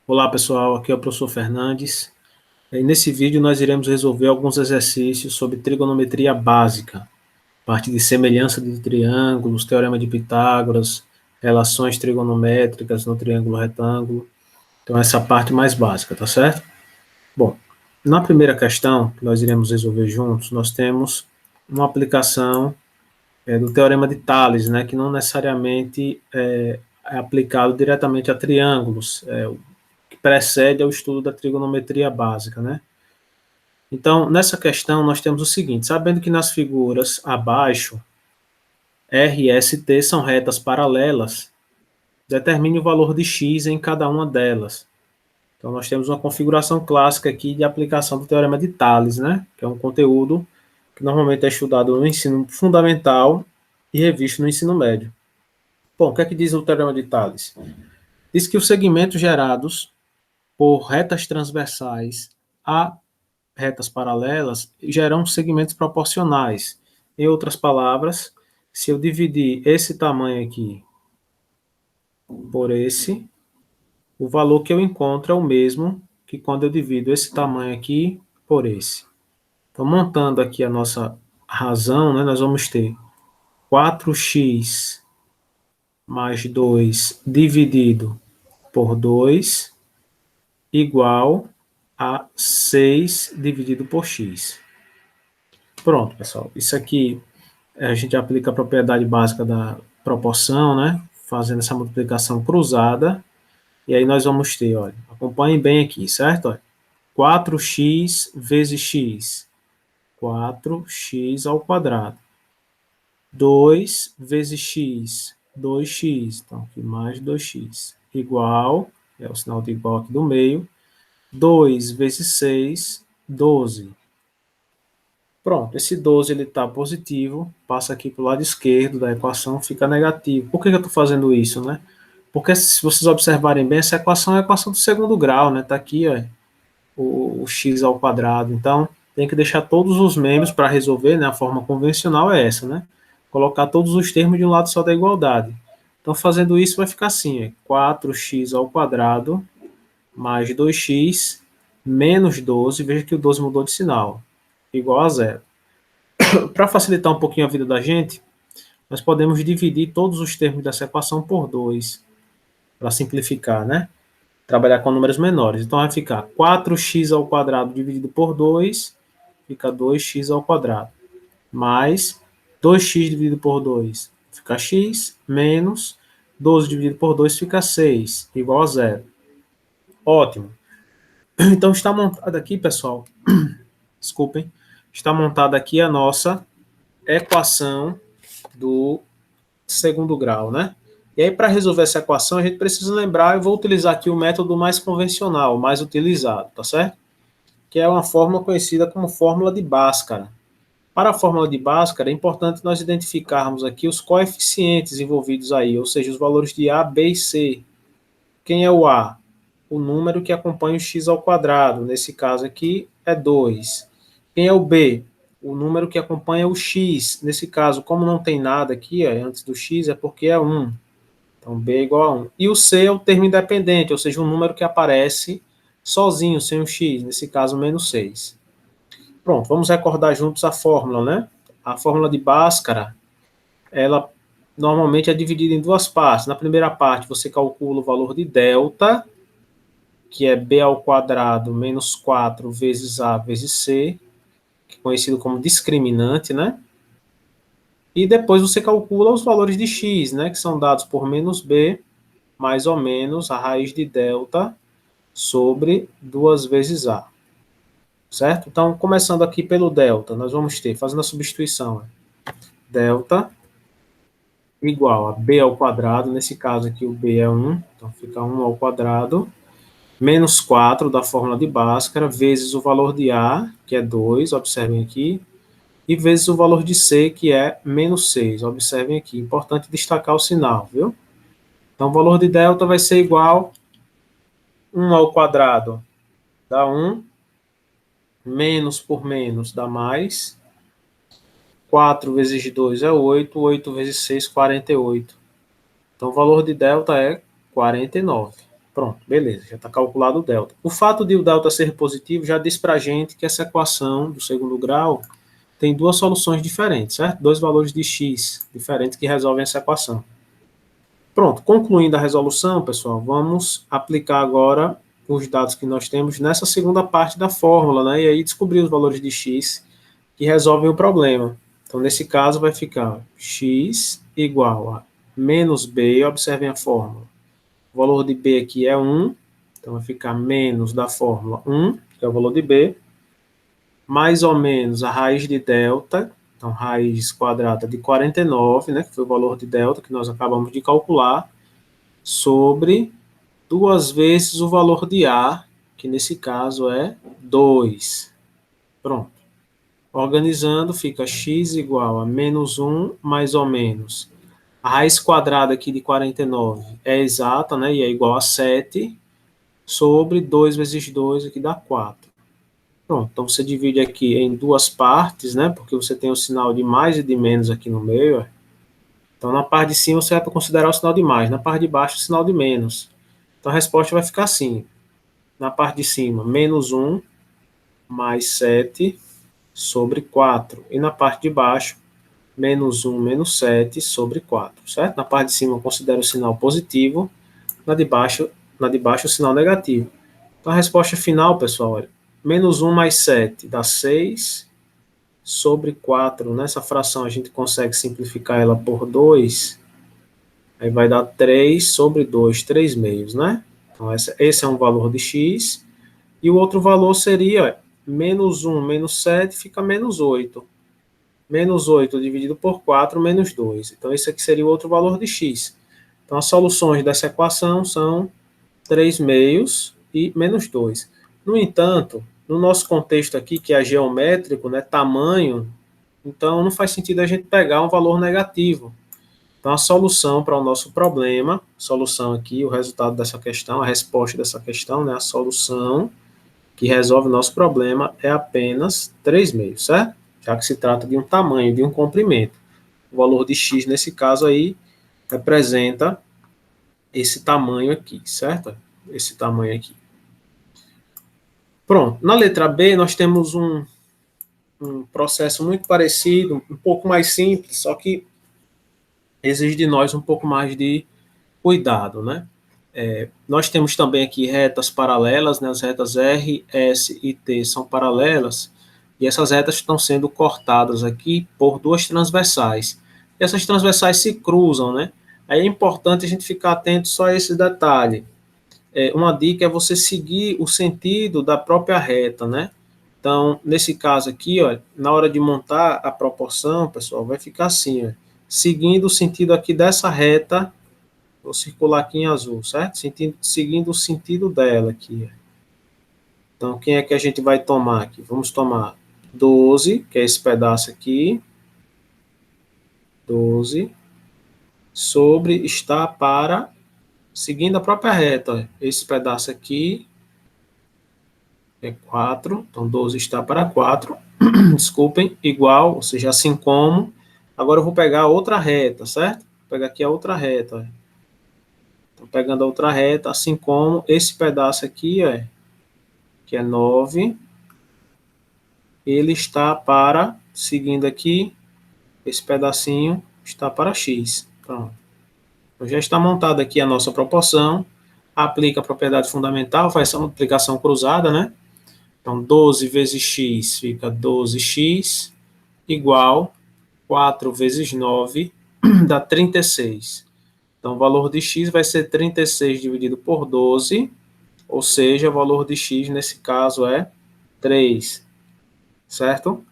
Olá pessoal, aqui é o professor Fernandes. E nesse vídeo nós iremos resolver alguns exercícios sobre trigonometria básica, parte de semelhança de triângulos, teorema de Pitágoras, relações trigonométricas no triângulo retângulo. Então essa parte mais básica, tá certo? Bom, na primeira questão que nós iremos resolver juntos, nós temos uma aplicação do teorema de Tales, né, que não necessariamente é aplicado diretamente a triângulos, que precede ao estudo da trigonometria básica, né? Então, nessa questão, nós temos o seguinte: sabendo que nas figuras abaixo, R e ST são retas paralelas, determine o valor de x em cada uma delas. Então, nós temos uma configuração clássica aqui de aplicação do Teorema de Tales, né? Que é um conteúdo que normalmente é estudado no ensino fundamental e revisto no ensino médio. Bom, o que é que diz o Teorema de Tales? Diz que os segmentos gerados por retas transversais a retas paralelas geram segmentos proporcionais. Em outras palavras, se eu dividir esse tamanho aqui por esse, o valor que eu encontro é o mesmo que quando eu divido esse tamanho aqui por esse. Então, montando aqui a nossa razão, né, nós vamos ter 4x mais 2 dividido por 2 igual a 6 dividido por x. Pronto, pessoal. Isso aqui a gente aplica a propriedade básica da proporção, né? Fazendo essa multiplicação cruzada. E aí nós vamos ter, olha, acompanhem bem aqui, certo? Olha, 4x vezes x, 4x ao quadrado. 2 vezes x, 2x, então aqui mais 2x, igual, é o sinal de igual aqui do meio, 2 vezes 6, 12. Pronto, esse 12 ele está positivo, passa aqui para o lado esquerdo da equação, fica negativo. Por que eu estou fazendo isso, né? Porque se vocês observarem bem, essa equação é a equação do segundo grau, né? Está aqui ó, o x ao quadrado. Então, tem que deixar todos os membros para resolver, né? A forma convencional é essa, né? Colocar todos os termos de um lado só da igualdade. Então, fazendo isso, vai ficar assim, é 4x ao quadrado mais 2x menos 12, veja que o 12 mudou de sinal, igual a zero. Para facilitar um pouquinho a vida da gente, nós podemos dividir todos os termos dessa equação por 2, para simplificar, né? Trabalhar com números menores. Então, vai ficar 4x ao quadrado dividido por 2, fica 2x ao quadrado, mais 2x dividido por 2, fica x, menos 12 dividido por 2 fica 6, igual a zero. Ótimo. Então, está montada aqui, pessoal, desculpem, está montada aqui a nossa equação do segundo grau, né? E aí, para resolver essa equação, a gente precisa lembrar, eu vou utilizar aqui o método mais convencional, mais utilizado, tá certo? Que é uma fórmula conhecida como fórmula de Bhaskara. Para a fórmula de Bhaskara, é importante nós identificarmos aqui os coeficientes envolvidos aí, ou seja, os valores de A, B e C. Quem é o A? O número que acompanha o x ao quadrado, nesse caso aqui é 2. Quem é o B? O número que acompanha o x, nesse caso, como não tem nada aqui antes do x, é porque é 1. Então, B é igual a 1. E o C é o termo independente, ou seja, um número que aparece sozinho, sem o x, nesse caso, menos 6. Pronto, vamos recordar juntos a fórmula, né? A fórmula de Bhaskara, ela normalmente é dividida em duas partes. Na primeira parte, você calcula o valor de delta, que é b ao quadrado menos 4 vezes a vezes c, que é conhecido como discriminante, né? E depois você calcula os valores de x, né? Que são dados por menos b, mais ou menos a raiz de delta sobre 2 vezes a. Certo? Então, começando aqui pelo delta, nós vamos ter, fazendo a substituição, delta igual a b ao quadrado, nesse caso aqui o b é 1, então fica 1 ao quadrado, menos 4 da fórmula de Bhaskara, vezes o valor de A, que é 2, observem aqui, e vezes o valor de C, que é menos 6, observem aqui. Importante destacar o sinal, viu? Então, o valor de delta vai ser igual a 1 ao quadrado dá 1, menos por menos dá mais, 4 vezes 2 é 8, 8 vezes 6, 48. Então, o valor de delta é 49. Pronto, beleza, já está calculado o delta. O fato de o delta ser positivo já diz para a gente que essa equação do segundo grau tem duas soluções diferentes, certo? Dois valores de x diferentes que resolvem essa equação. Pronto, concluindo a resolução, pessoal, vamos aplicar agora os dados que nós temos nessa segunda parte da fórmula, né? E aí descobrir os valores de x que resolvem o problema. Então, nesse caso, vai ficar x igual a menos b, observem a fórmula. O valor de b aqui é 1, então vai ficar menos da fórmula 1, que é o valor de b, mais ou menos a raiz de delta, então raiz quadrada de 49, né, que foi o valor de delta que nós acabamos de calcular, sobre 2 vezes o valor de A, que nesse caso é 2. Pronto. Organizando, fica x igual a menos 1 mais ou menos. A raiz quadrada aqui de 49 é exata, né, e é igual a 7, sobre 2 vezes 2, aqui dá 4. Pronto, então você divide aqui em duas partes, né, porque você tem o sinal de mais e de menos aqui no meio. Então, na parte de cima você vai considerar o sinal de mais, na parte de baixo o sinal de menos. Então, a resposta vai ficar assim. Na parte de cima, menos 1 mais 7 sobre 4. E na parte de baixo, menos 1 menos 7 sobre 4, certo? Na parte de cima eu considero o sinal positivo, na de baixo o sinal negativo. Então, a resposta final, pessoal, olha, menos 1 mais 7 dá 6 sobre 4. Nessa fração a gente consegue simplificar ela por 2, aí vai dar 3 sobre 2, 3 meios, né? Então, esse é um valor de x, e o outro valor seria menos 1 menos 7 fica menos 8. Menos 8 dividido por 4, menos 2. Então, esse aqui seria o outro valor de x. Então, as soluções dessa equação são 3 meios e menos 2. No entanto, no nosso contexto aqui, que é geométrico, né, tamanho, então não faz sentido a gente pegar um valor negativo. Então, a solução para o nosso problema, solução aqui, o resultado dessa questão, a resposta dessa questão, né, a solução que resolve o nosso problema é apenas 3 meios, certo? Já que se trata de um tamanho, de um comprimento. O valor de x, nesse caso aí, representa esse tamanho aqui, certo? Esse tamanho aqui. Pronto. Na letra B, nós temos um processo muito parecido, um pouco mais simples, só que exige de nós um pouco mais de cuidado, né? Nós temos também aqui retas paralelas, né? As retas R, S e T são paralelas, e essas retas estão sendo cortadas aqui por duas transversais. E essas transversais se cruzam, né? Aí é importante a gente ficar atento só a esse detalhe. Uma dica é você seguir o sentido da própria reta, né? Então, nesse caso aqui, ó, na hora de montar a proporção, pessoal, vai ficar assim, ó, seguindo o sentido aqui dessa reta. Vou circular aqui em azul, certo? Seguindo o sentido dela aqui. Então, quem é que a gente vai tomar aqui? Vamos tomar 12, que é esse pedaço aqui. 12 sobre está para, seguindo a própria reta. Esse pedaço aqui é 4. Então, 12 está para 4. Desculpem, igual, ou seja, assim como. Agora eu vou pegar a outra reta, certo? Vou pegar aqui a outra reta. Estou pegando a outra reta, assim como esse pedaço aqui, ó, que é 9, ele está para, seguindo aqui, esse pedacinho está para x. Pronto. Então, já está montada aqui a nossa proporção, aplica a propriedade fundamental, faz essa multiplicação cruzada, né? Então, 12 vezes x fica 12x, igual 4 vezes 9, dá 36. Então, o valor de x vai ser 36 dividido por 12, ou seja, o valor de x nesse caso é 3, certo?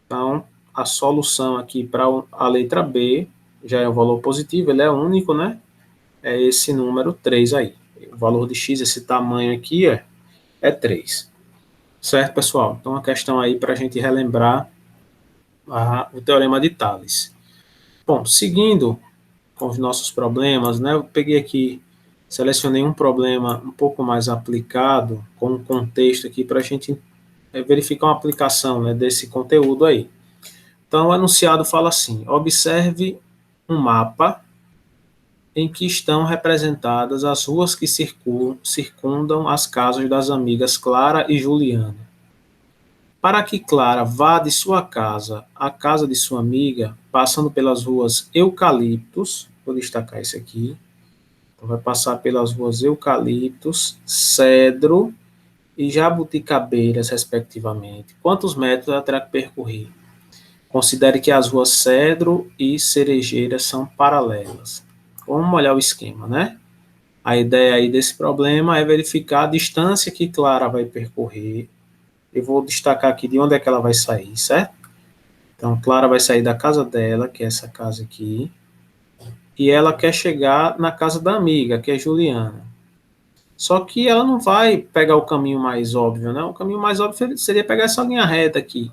Então, a solução aqui para a letra B já é um valor positivo, ele é único, né? É esse número 3 aí. O valor de x, esse tamanho aqui, é 3. Certo, pessoal? Então, a questão aí para a gente relembrar o teorema de Tales. Bom, seguindo com os nossos problemas, né? Eu peguei aqui, selecionei um problema um pouco mais aplicado, com um contexto aqui para a gente verificar uma aplicação, né, desse conteúdo aí. Então, o enunciado fala assim: observe um mapa em que estão representadas as ruas que circundam as casas das amigas Clara e Juliana. Para que Clara vá de sua casa à casa de sua amiga, passando pelas ruas Eucaliptos, vou destacar isso aqui, então vai passar pelas ruas Eucaliptos, Cedro e Jabuticabeiras, respectivamente. Quantos metros ela terá que percorrer? Considere que as ruas Cedro e Cerejeiras são paralelas. Vamos olhar o esquema, né? A ideia aí desse problema é verificar a distância que Clara vai percorrer. Eu vou destacar aqui de onde é que ela vai sair, certo? Então, Clara vai sair da casa dela, que é essa casa aqui, e ela quer chegar na casa da amiga, que é Juliana. Só que ela não vai pegar o caminho mais óbvio, né? O caminho mais óbvio seria pegar essa linha reta aqui.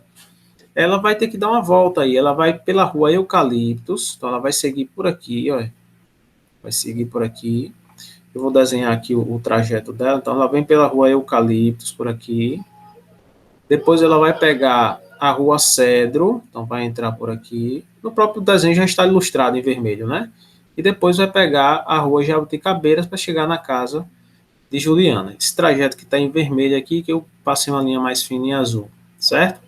Ela vai ter que dar uma volta aí. Ela vai pela rua Eucaliptos, então ela vai seguir por aqui, ó. Vai seguir por aqui. Eu vou desenhar aqui o trajeto dela. Então ela vem pela rua Eucaliptos por aqui. Depois ela vai pegar a rua Cedro, então vai entrar por aqui. No próprio desenho já está ilustrado em vermelho, né? E depois vai pegar a rua Jabuticabeiras para chegar na casa de Juliana. Esse trajeto que está em vermelho aqui, que eu passei uma linha mais fina em azul, certo?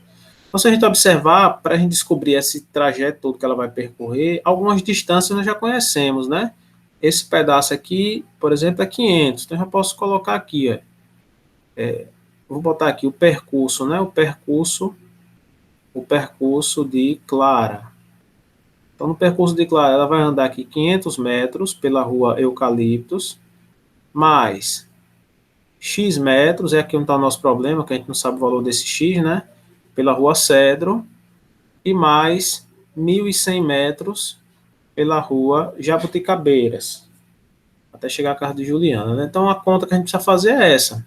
Então, se a gente observar, para a gente descobrir esse trajeto todo que ela vai percorrer, algumas distâncias nós já conhecemos, né? Esse pedaço aqui, por exemplo, é 500. Então, eu já posso colocar aqui, ó. Vou botar aqui o percurso, né? O percurso de Clara. Então, no percurso de Clara, ela vai andar aqui 500 metros pela rua Eucaliptos, mais X metros, é aqui onde está o nosso problema, que a gente não sabe o valor desse X, né? Pela rua Cedro, e mais 1.100 metros pela rua Jabuticabeiras, até chegar à casa de Juliana, né? Então, a conta que a gente precisa fazer é essa.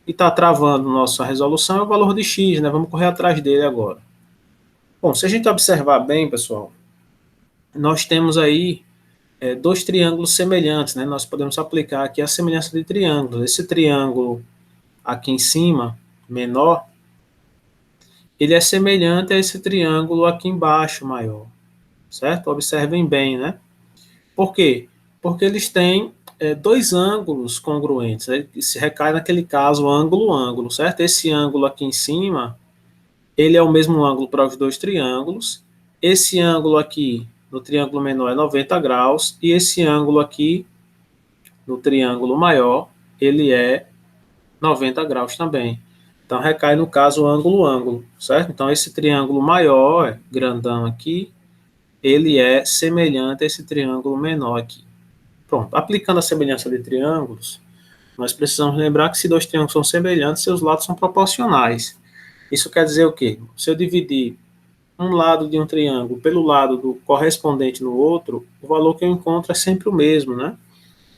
E está travando nossa resolução é o valor de X, né? Vamos correr atrás dele agora. Bom, se a gente observar bem, pessoal, nós temos aí dois triângulos semelhantes, né? Nós podemos aplicar aqui a semelhança de triângulos. Esse triângulo aqui em cima, menor, ele é semelhante a esse triângulo aqui embaixo, maior, certo? Observem bem, né? Por quê? Porque eles têm dois ângulos congruentes, né? Se recai naquele caso ângulo-ângulo, certo? Esse ângulo aqui em cima, ele é o mesmo ângulo para os dois triângulos. Esse ângulo aqui no triângulo menor é 90 graus e esse ângulo aqui no triângulo maior, ele é 90 graus também. Então, recai no caso ângulo-ângulo, certo? Então, esse triângulo maior, grandão aqui, ele é semelhante a esse triângulo menor aqui. Pronto, aplicando a semelhança de triângulos, nós precisamos lembrar que se dois triângulos são semelhantes, seus lados são proporcionais. Isso quer dizer o quê? Se eu dividir um lado de um triângulo pelo lado do correspondente no outro, o valor que eu encontro é sempre o mesmo, né?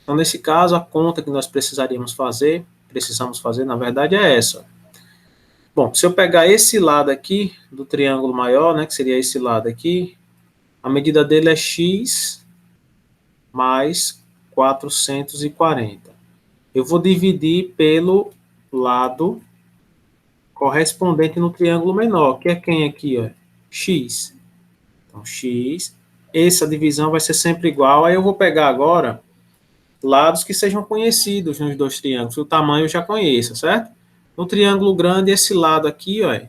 Então, nesse caso, a conta que nós precisamos fazer, na verdade, é essa. Bom, se eu pegar esse lado aqui do triângulo maior, né, que seria esse lado aqui, a medida dele é x mais 440. Eu vou dividir pelo lado correspondente no triângulo menor, que é quem aqui, ó? X. Então, x. Essa divisão vai ser sempre igual. Aí eu vou pegar agora lados que sejam conhecidos nos dois triângulos. O tamanho eu já conheço, certo? No triângulo grande, esse lado aqui, ó,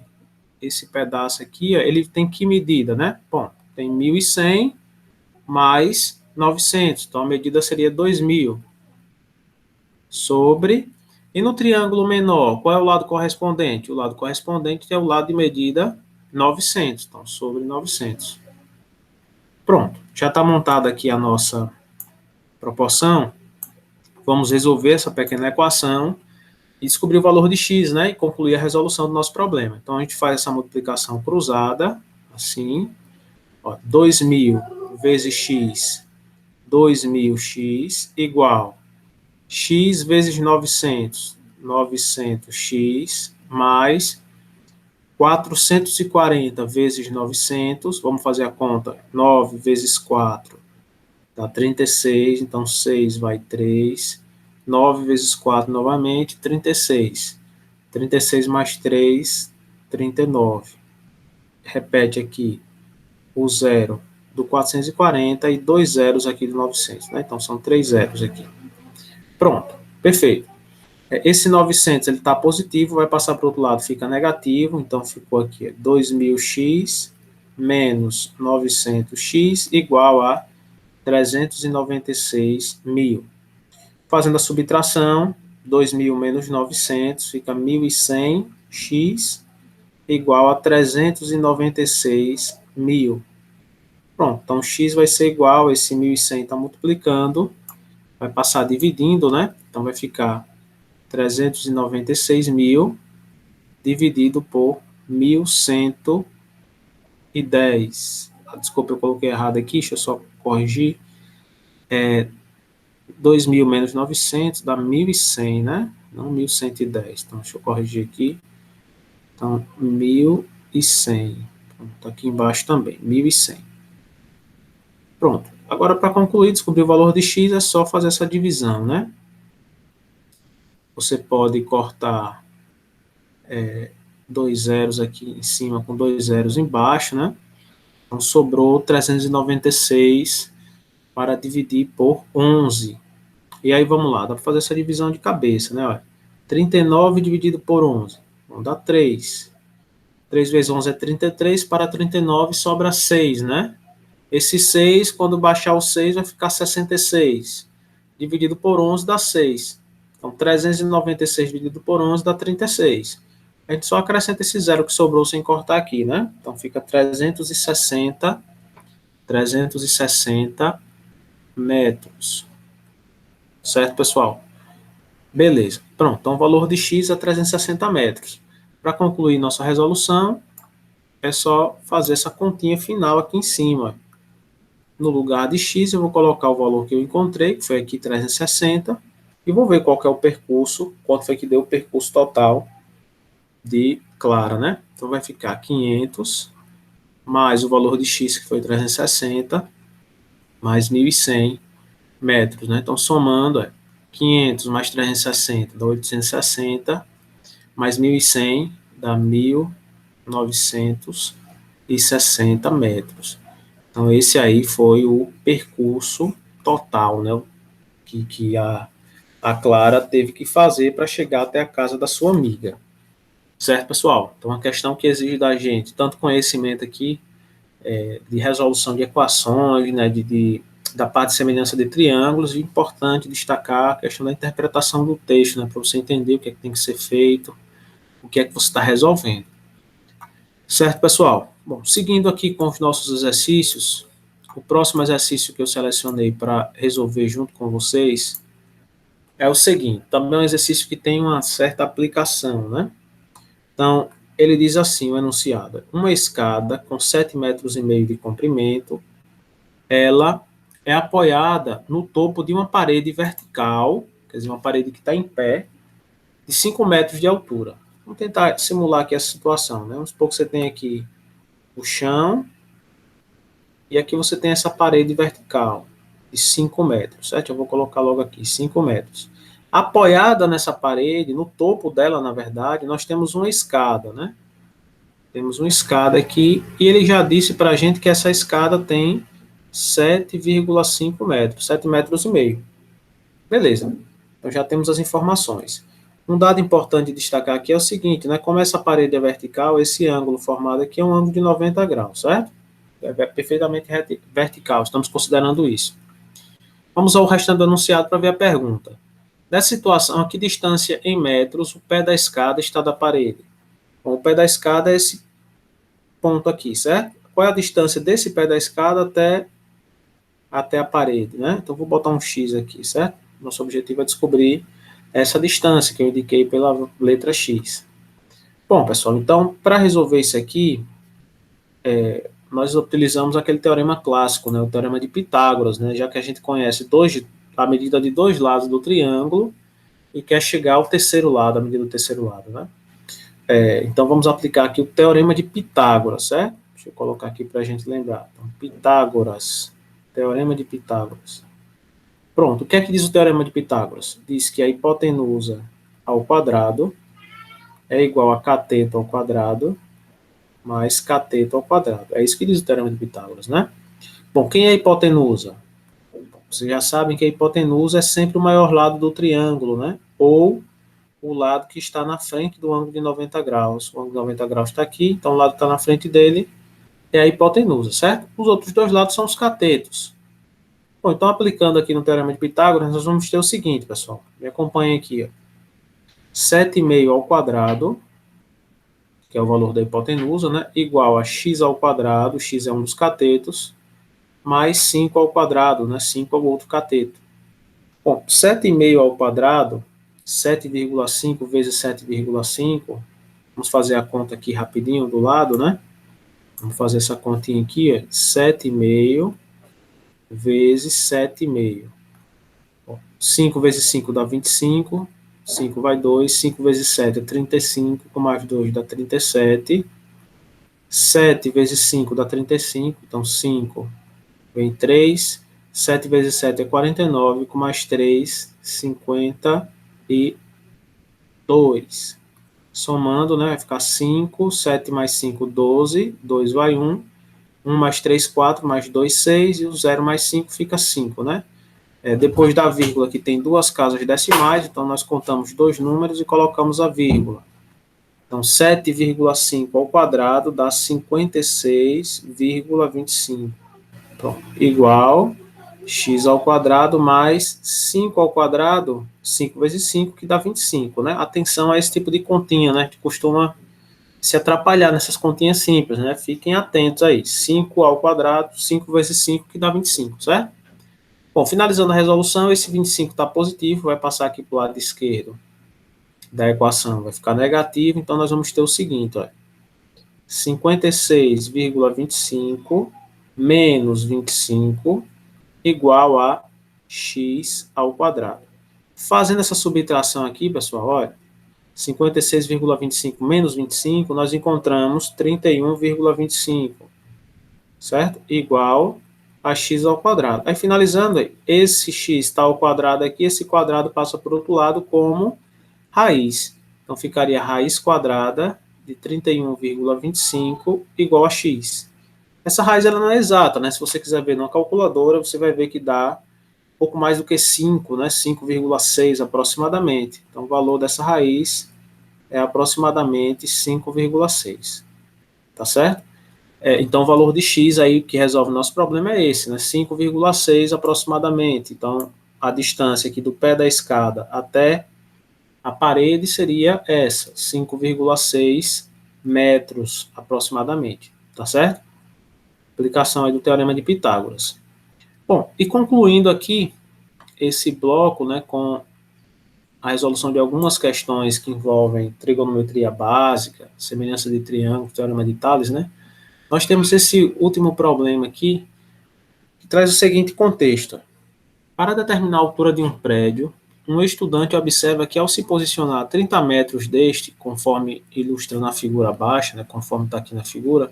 esse pedaço aqui, ó, ele tem que medida, né? Bom, tem 1.100 mais 900. Então, a medida seria 2.000 sobre... E no triângulo menor, qual é o lado correspondente? O lado correspondente é o lado de medida 900. Então, sobre 900. Pronto, já está montada aqui a nossa proporção. Vamos resolver essa pequena equação e descobrir o valor de x, né? E concluir a resolução do nosso problema. Então, a gente faz essa multiplicação cruzada, assim. Ó, 2.000 vezes x, 2.000x, igual x vezes 900, 900x, mais 440 vezes 900, vamos fazer a conta, 9 vezes 4 dá 36, então 6 vai 3, 9 vezes 4 novamente, 36. 36 mais 3, 39. Repete aqui o zero do 440 e 2 zeros aqui do 900, né? Então, são 3 zeros aqui. Pronto, perfeito. Esse 900 ele está positivo, vai passar para o outro lado, fica negativo, então ficou aqui 2000x menos 900x igual a 396.000. Fazendo a subtração, 2.000 menos 900 fica 1.100x igual a 396.000. Pronto, então x vai ser igual, esse 1.100 está multiplicando, vai passar dividindo, né? Então vai ficar 396.000 dividido por 1.110. Desculpa, eu coloquei errado aqui, deixa eu só corrigir. 2.000 menos 900 dá 1.100, né? Não 1.110. Então, deixa eu corrigir aqui. Então, 1.100. Pronto, aqui embaixo também, 1.100. Pronto. Agora, para concluir, descobrir o valor de x, é só fazer essa divisão, né? Você pode cortar 2 zeros aqui em cima com 2 zeros embaixo, né? Então, sobrou 396 para dividir por 11. E aí, vamos lá, dá para fazer essa divisão de cabeça, né? Olha, 39 dividido por 11, vamos dar 3. 3 vezes 11 é 33, para 39 sobra 6, né? Esse 6, quando baixar o 6, vai ficar 66. Dividido por 11 dá 6. Então, 396 dividido por 11 dá 36. A gente só acrescenta esse zero que sobrou sem cortar aqui, né? Então, fica 360 metros. Certo, pessoal? Beleza. Pronto. Então, o valor de x é 360 metros. Para concluir nossa resolução, é só fazer essa continha final aqui em cima. No lugar de x, eu vou colocar o valor que eu encontrei, que foi aqui 360, e vou ver qual que é o percurso, quanto foi que deu o percurso total de Clara, né? Então, vai ficar 500, mais o valor de x, que foi 360, mais 1.100 metros, né? Então, somando, 500 mais 360 dá 860, mais 1.100 dá 1.960 metros. Então, esse aí foi o percurso total, né? Que a Clara teve que fazer para chegar até a casa da sua amiga. Certo, pessoal? Então, uma questão que exige da gente tanto conhecimento aqui de resolução de equações, né, da parte de semelhança de triângulos, e importante destacar a questão da interpretação do texto, né, para você entender o que é que tem que ser feito, o que é que você está resolvendo. Certo, pessoal? Bom, seguindo aqui com os nossos exercícios, o próximo exercício que eu selecionei para resolver junto com vocês é o seguinte, também é um exercício que tem uma certa aplicação, né? Então, ele diz assim, o enunciado: uma escada com 7,5 metros de comprimento, ela é apoiada no topo de uma parede vertical, quer dizer, uma parede que está em pé, de 5 metros de altura. Vamos tentar simular aqui essa situação, né? Vamos supor que você tem aqui o chão, e aqui você tem essa parede vertical de 5 metros, certo? Eu vou colocar logo aqui, 5 metros. Apoiada nessa parede, no topo dela, na verdade, nós temos uma escada, né? Temos uma escada aqui, e ele já disse para a gente que essa escada tem 7,5 metros, 7 metros e meio. Beleza, então já temos as informações. Um dado importante de destacar aqui é o seguinte, né? Como essa parede é vertical, esse ângulo formado aqui é um ângulo de 90 graus, certo? É perfeitamente vertical, estamos considerando isso. Vamos ao restante do enunciado para ver a pergunta. Nessa situação, a que distância em metros o pé da escada está da parede? Bom, o pé da escada é esse ponto aqui, certo? Qual é a distância desse pé da escada até a parede, né? Então, vou botar um X aqui, certo? Nosso objetivo é descobrir essa distância que eu indiquei pela letra X. Bom, pessoal, então, para resolver isso aqui, nós utilizamos aquele teorema clássico, né, o teorema de Pitágoras, né, já que a gente conhece a medida de dois lados do triângulo e quer chegar ao terceiro lado, a medida do terceiro lado, né? Então, vamos aplicar aqui o teorema de Pitágoras, certo? Deixa eu colocar aqui para a gente lembrar. Então, Pitágoras, teorema de Pitágoras. Pronto, o que é que diz o teorema de Pitágoras? Diz que a hipotenusa ao quadrado é igual a cateto ao quadrado mais cateto ao quadrado. É isso que diz o teorema de Pitágoras, né? Bom, quem é a hipotenusa? Vocês já sabem que a hipotenusa é sempre o maior lado do triângulo, né? Ou o lado que está na frente do ângulo de 90 graus. O ângulo de 90 graus está aqui, então o lado que está na frente dele é a hipotenusa, certo? Os outros dois lados são os catetos. Bom, então aplicando aqui no Teorema de Pitágoras, nós vamos ter o seguinte, pessoal. Me acompanhem aqui, ó. 7,5 ao quadrado, que é o valor da hipotenusa, né? Igual a x ao quadrado, x é um dos catetos, mais 5 ao quadrado, né? 5 é o outro cateto. Bom, 7,5 ao quadrado, 7,5 vezes 7,5, vamos fazer a conta aqui rapidinho do lado, né? Vamos fazer essa continha aqui, ó. 7,5 vezes 7,5. 5 vezes 5 dá 25, 5 vai 2, 5 vezes 7 é 35, com mais 2 dá 37, 7 vezes 5 dá 35, então 5 vem 3, 7 vezes 7 é 49, com mais 3, 52. Somando, né, vai ficar 5, 7 mais 5, 12, 2 vai 1, 1 mais 3, 4, mais 2, 6, e o 0 mais 5 fica 5, né? Depois da vírgula aqui tem duas casas decimais, então nós contamos dois números e colocamos a vírgula. Então, 7,5 ao quadrado dá 56,25. Pronto, igual x ao quadrado mais 5 ao quadrado, 5 vezes 5, que dá 25, né? Atenção a esse tipo de continha, né? Que costuma se atrapalhar nessas continhas simples, né? Fiquem atentos aí. 5 ao quadrado, 5 vezes 5, que dá 25, certo? Bom, finalizando a resolução, esse 25 está positivo, vai passar aqui para o lado esquerdo da equação, vai ficar negativo, então nós vamos ter o seguinte, ó, 56,25 menos 25 igual a x ao quadrado. Fazendo essa subtração aqui, pessoal, olha, 56,25 menos 25, nós encontramos 31,25, certo? Igual a x ao quadrado. Aí, finalizando, aí, esse x está ao quadrado aqui, esse quadrado passa para o outro lado como raiz. Então, ficaria raiz quadrada de 31,25 igual a x. Essa raiz ela não é exata, né? Se você quiser ver numa calculadora, você vai ver que dá pouco mais do que 5, né? 5,6 aproximadamente. Então, o valor dessa raiz é aproximadamente 5,6. Tá certo? Então, o valor de x aí que resolve o nosso problema é esse, né? 5,6 aproximadamente. Então, a distância aqui do pé da escada até a parede seria essa, 5,6 metros aproximadamente. Tá certo? Aplicação aí do Teorema de Pitágoras. Bom, e concluindo aqui esse bloco, né, com a resolução de algumas questões que envolvem trigonometria básica, semelhança de triângulo, Teorema de Tales, né? Nós temos esse último problema aqui, que traz o seguinte contexto. Para determinar a altura de um prédio, um estudante observa que ao se posicionar a 30 metros deste, conforme ilustra na figura abaixo, né, conforme está aqui na figura,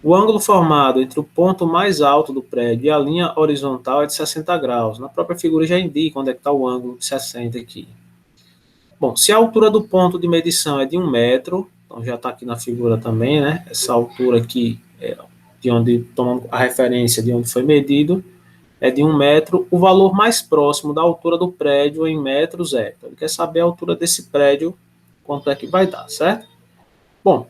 o ângulo formado entre o ponto mais alto do prédio e a linha horizontal é de 60 graus. Na própria figura já indica onde é que está o ângulo de 60 aqui. Bom, se a altura do ponto de medição é de 1 metro, então já está aqui na figura também, né? Essa altura aqui, de onde tomando a referência de onde foi medido, é de 1 metro. O valor mais próximo da altura do prédio em metros é. Então, ele quer saber a altura desse prédio, quanto é que vai dar, certo? Bom,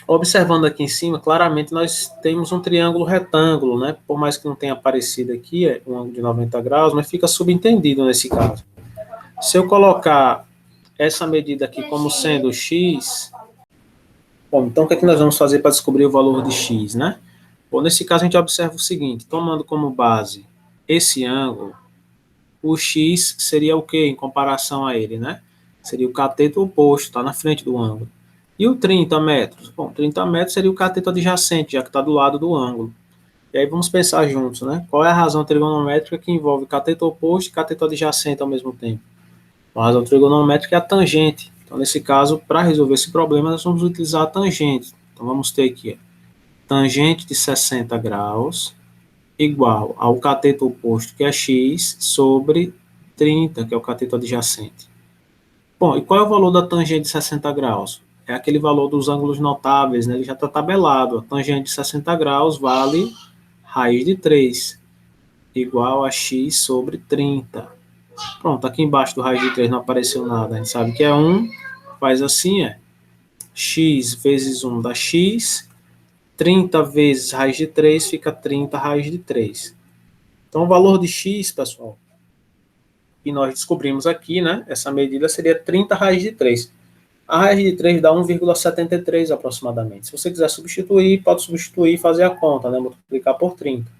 observando aqui em cima, claramente nós temos um triângulo retângulo, né? Por mais que não tenha aparecido aqui, é um ângulo de 90 graus, mas fica subentendido nesse caso. Se eu colocar essa medida aqui como sendo x, bom, então o que é que nós vamos fazer para descobrir o valor de x, né? Bom, nesse caso a gente observa o seguinte, tomando como base esse ângulo, o x seria o que em comparação a ele, né? Seria o cateto oposto, está na frente do ângulo. E o 30 metros? Bom, 30 metros seria o cateto adjacente, já que está do lado do ângulo. E aí vamos pensar juntos, né? Qual é a razão trigonométrica que envolve cateto oposto e cateto adjacente ao mesmo tempo? A razão trigonométrica é a tangente. Então, nesse caso, para resolver esse problema, nós vamos utilizar a tangente. Então, vamos ter aqui, tangente de 60 graus igual ao cateto oposto, que é x, sobre 30, que é o cateto adjacente. Bom, e qual é o valor da tangente de 60 graus? É aquele valor dos ângulos notáveis, né? Ele já está tabelado. A tangente de 60 graus vale raiz de 3 igual a x sobre 30. Pronto, aqui embaixo do raiz de 3 não apareceu nada. A gente sabe que é 1, faz assim, x vezes 1 dá x, 30 vezes raiz de 3 fica 30 raiz de 3. Então, o valor de x, pessoal, que nós descobrimos aqui, né? Essa medida seria 30 raiz de 3. A raiz de 3 dá 1,73 aproximadamente. Se você quiser substituir, pode substituir e fazer a conta, né? Multiplicar por 30.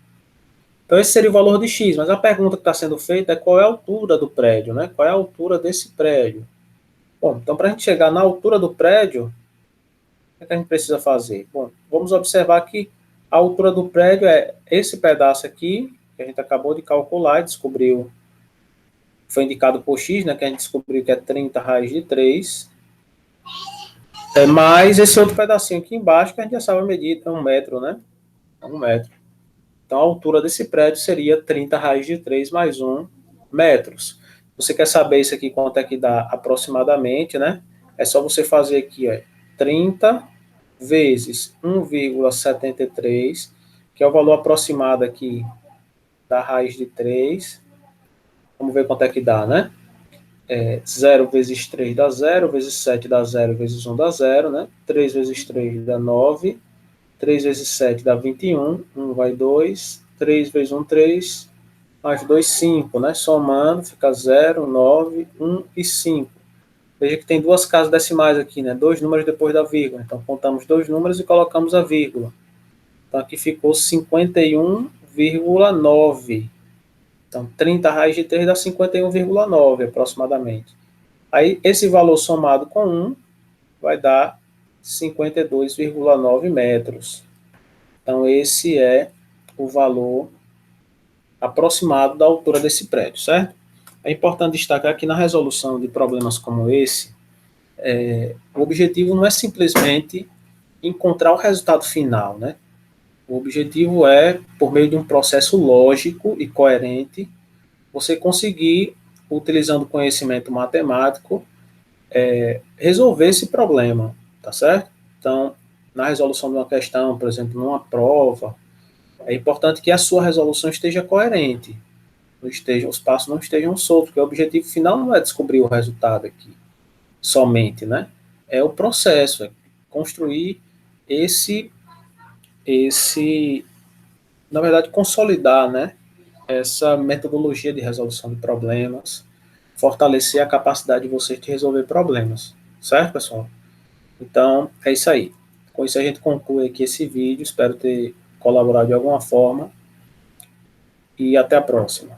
Então, esse seria o valor de x, mas a pergunta que está sendo feita é qual é a altura do prédio, né? Qual é a altura desse prédio? Bom, então, para a gente chegar na altura do prédio, o que a gente precisa fazer? Bom, vamos observar que a altura do prédio é esse pedaço aqui, que a gente acabou de calcular e descobriu, foi indicado por x, né? Que a gente descobriu que é 30 raiz de 3, mais esse outro pedacinho aqui embaixo, que a gente já sabe a medida, é 1 metro, né? É 1 metro. Então, a altura desse prédio seria 30 raiz de 3 mais 1 metros. Você quer saber isso aqui, quanto é que dá aproximadamente, né? É só você fazer aqui, 30 vezes 1,73, que é o valor aproximado aqui da raiz de 3. Vamos ver quanto é que dá, né? 0 vezes 3 dá 0, vezes 7 dá 0, vezes 1 dá 0, né? 3 vezes 3 dá 9, 3 vezes 7 dá 21, 1 vai 2, 3 vezes 1, 3, mais 2, 5, né? Somando, fica 0, 9, 1 e 5. Veja que tem duas casas decimais aqui, né? Dois números depois da vírgula. Então, contamos dois números e colocamos a vírgula. Então, aqui ficou 51,9. Então, 30 raiz de 3 dá 51,9 aproximadamente. Aí, esse valor somado com 1 vai dar 52,9 metros. Então, esse é o valor aproximado da altura desse prédio, certo? É importante destacar que na resolução de problemas como esse, o objetivo não é simplesmente encontrar o resultado final, né? O objetivo é, por meio de um processo lógico e coerente, você conseguir, utilizando conhecimento matemático, resolver esse problema, tá certo? Então, na resolução de uma questão, por exemplo, numa prova, é importante que a sua resolução esteja coerente, os passos não estejam soltos, porque o objetivo final não é descobrir o resultado aqui, somente, né? É o processo, é construir esse, na verdade, consolidar, né? Essa metodologia de resolução de problemas, fortalecer a capacidade de vocês de resolver problemas, certo, pessoal? Então, é isso aí. Com isso a gente conclui aqui esse vídeo, espero ter colaborado de alguma forma e até a próxima.